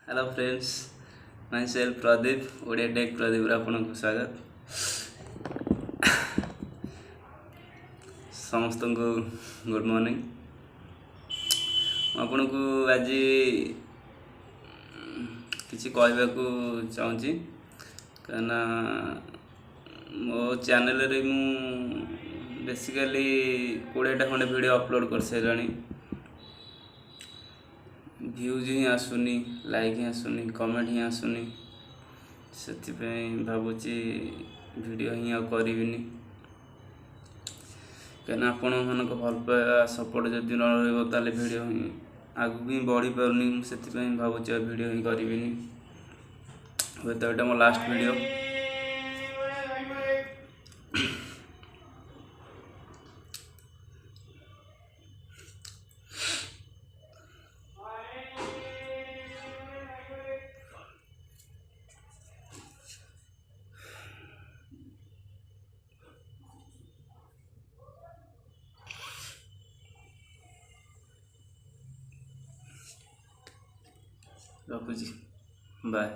Hello friends, myself Pradeep Odia tech Pradeep आपन को स्वागत। समस्त को गुड मॉर्निंग। आपन को आज किसी कहवाक चाहूँगी कहना मो चैनल रे मु बेसिकली 20टा खंडे वीडियो अपलोड कर सारे। व्यूज ही आसुनी, लाइक ही आसुनी, कमेंट ही आसुनी, से भावुची वीडियो ही करनी कहीं आपण मान भल पाया सपोर्ट जदि न रही वीडियो ही आगू भी बढ़ी पारनी से भावुची वीडियो ही करी हे तो ये मो लास्ट वीडियो। रखुची बाय।